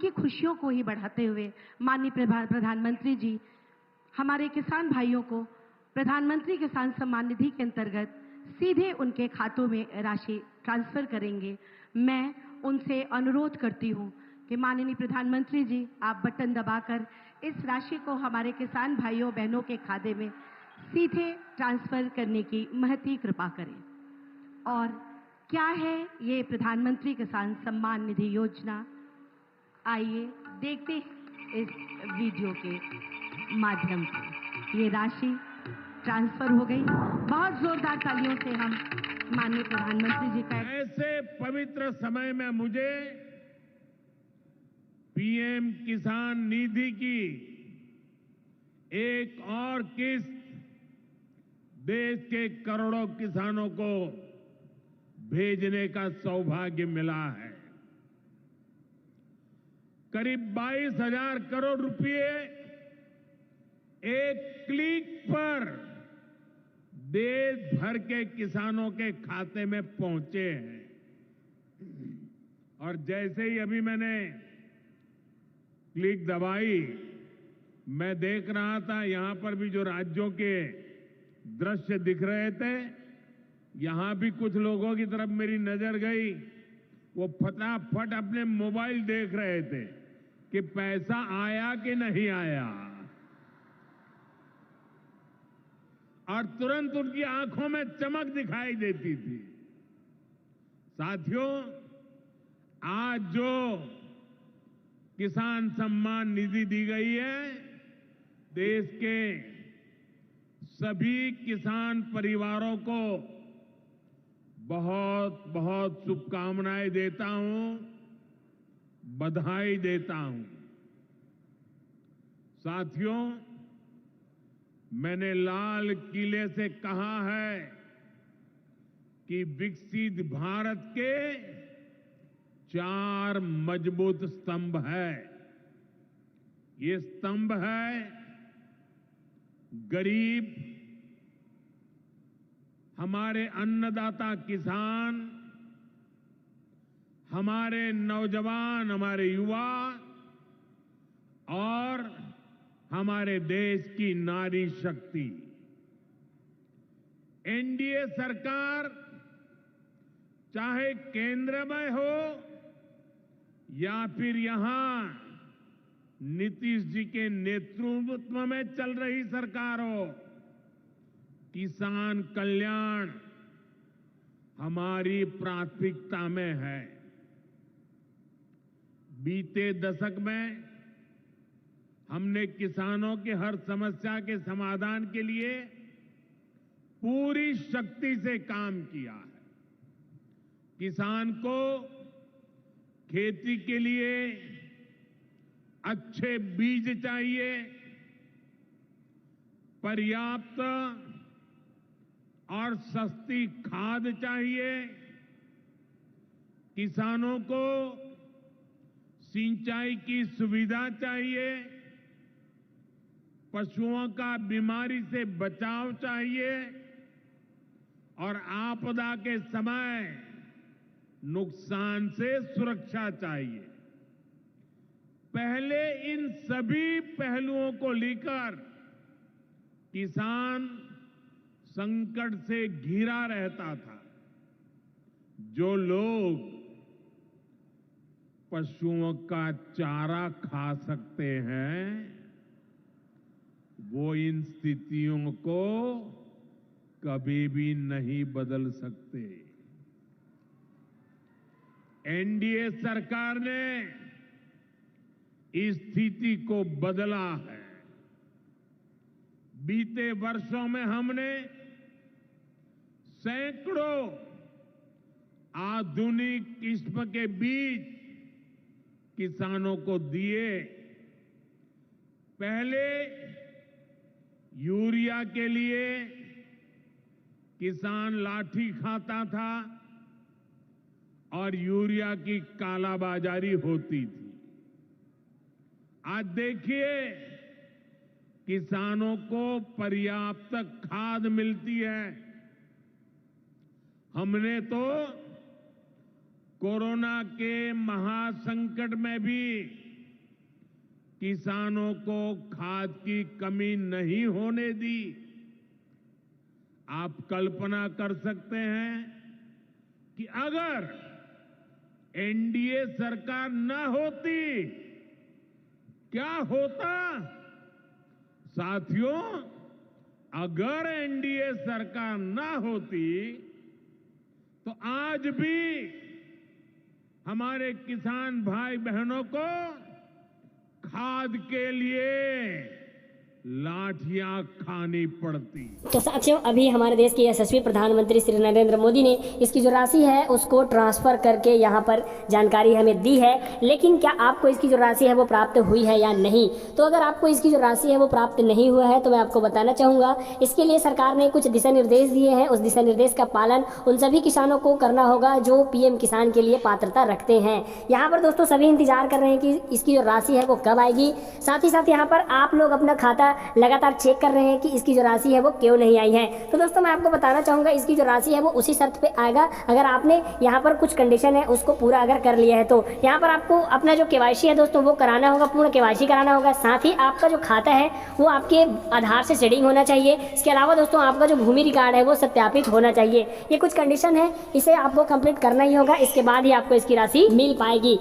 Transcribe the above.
उनकी खुशियों को ही बढ़ाते हुए माननीय प्रधानमंत्री जी हमारे किसान भाइयों को प्रधानमंत्री किसान सम्मान निधि के अंतर्गत सीधे उनके खातों में राशि ट्रांसफर करेंगे। मैं उनसे अनुरोध करती हूं कि माननीय प्रधानमंत्री जी आप बटन दबाकर इस राशि को हमारे किसान भाइयों बहनों के खाते में सीधे ट्रांसफर करने की महती कृपा करें। और क्या है ये प्रधानमंत्री किसान सम्मान निधि योजना, आइए देखते हैं इस वीडियो के माध्यम से। ये राशि ट्रांसफर हो गई। बहुत जोरदार तालियों से हम माननीय प्रधानमंत्री जी का ऐसे पवित्र समय में मुझे पीएम किसान निधि की एक और किस्त देश के करोड़ों किसानों को भेजने का सौभाग्य मिला है। करीब 22,000 करोड़ रुपए एक क्लिक पर देश भर के किसानों के खाते में पहुंचे हैं। और जैसे ही अभी मैंने क्लिक दबाई, मैं देख रहा था यहां पर भी जो राज्यों के दृश्य दिख रहे थे, यहां भी कुछ लोगों की तरफ मेरी नजर गई। वो फटाफट अपने मोबाइल देख रहे थे कि पैसा आया कि नहीं आया, और तुरंत उनकी आंखों में चमक दिखाई देती थी। साथियों, आज जो किसान सम्मान निधि दी गई है, देश के सभी किसान परिवारों को बहुत बहुत शुभकामनाएं देता हूं, बधाई देता हूं। साथियों, मैंने लाल किले से कहा है कि विकसित भारत के 4 मजबूत स्तंभ है। ये स्तंभ है गरीब, हमारे अन्नदाता किसान, हमारे नौजवान, हमारे युवा और हमारे देश की नारी शक्ति। एनडीए सरकार चाहे केंद्र में हो या फिर यहां नीतीश जी के नेतृत्व में चल रही सरकार हो, किसान कल्याण हमारी प्राथमिकता में है। बीते दशक में हमने किसानों की हर समस्या के समाधान के लिए पूरी शक्ति से काम किया है। किसान को खेती के लिए अच्छे बीज चाहिए, पर्याप्त और सस्ती खाद चाहिए, किसानों को सिंचाई की सुविधा चाहिए, पशुओं का बीमारी से बचाव चाहिए और आपदा के समय नुकसान से सुरक्षा चाहिए। पहले इन सभी पहलुओं को लेकर किसान संकट से घिरा रहता था। जो लोग पशुओं का चारा खा सकते हैं, वो इन स्थितियों को कभी भी नहीं बदल सकते। एनडीए सरकार ने इस स्थिति को बदला है। बीते वर्षों में हमने सैकड़ों आधुनिक किस्म के बीज किसानों को दिए। पहले यूरिया के लिए किसान लाठी खाता था और यूरिया की कालाबाजारी होती थी। आज देखिए, किसानों को पर्याप्त खाद मिलती है। हमने तो कोरोना के महासंकट में भी किसानों को खाद की कमी नहीं होने दी। आप कल्पना कर सकते हैं कि अगर एनडीए सरकार न होती क्या होता। साथियों, अगर एनडीए सरकार न होती तो आज भी हमारे किसान भाई बहनों को खाद के लिए लाठियां खानी पड़ती। तो साथियों, अभी हमारे देश के यशस्वी प्रधानमंत्री श्री नरेंद्र मोदी ने इसकी जो राशि है उसको ट्रांसफर करके यहाँ पर जानकारी हमें दी है, लेकिन क्या आपको इसकी जो राशि है वो प्राप्त हुई है या नहीं। तो अगर आपको इसकी जो राशि है वो प्राप्त नहीं हुआ है तो मैं आपको बताना चाहूँगा, इसके लिए सरकार ने कुछ दिशा निर्देश दिए हैं। उस दिशा निर्देश का पालन उन सभी किसानों को करना होगा जो पीएम किसान के लिए पात्रता रखते हैं। यहाँ पर दोस्तों सभी इंतजार कर रहे हैं कि इसकी जो राशि है वो कब आएगी। साथ ही साथ यहाँ पर आप लोग अपना खाता लगातार चेक कर रहे हैं कि इसकी जो राशि है वो क्यों नहीं आई है। तो दोस्तों मैं आपको बताना चाहूँगा, इसकी जो राशि है वो उसी शर्त पे आएगा अगर आपने यहाँ पर कुछ कंडीशन है उसको पूरा अगर कर लिया है। तो यहाँ पर आपको अपना जो केवाईसी है दोस्तों वो कराना होगा, पूर्ण केवाईसी कराना होगा। साथ ही आपका जो खाता है वो आपके आधार से शेडिंग होना चाहिए। इसके अलावा दोस्तों आपका जो भूमि रिकॉर्ड है वो सत्यापित होना चाहिए। ये कुछ कंडीशन है, इसे आपको कंप्लीट करना ही होगा, इसके बाद ही आपको इसकी राशि मिल पाएगी।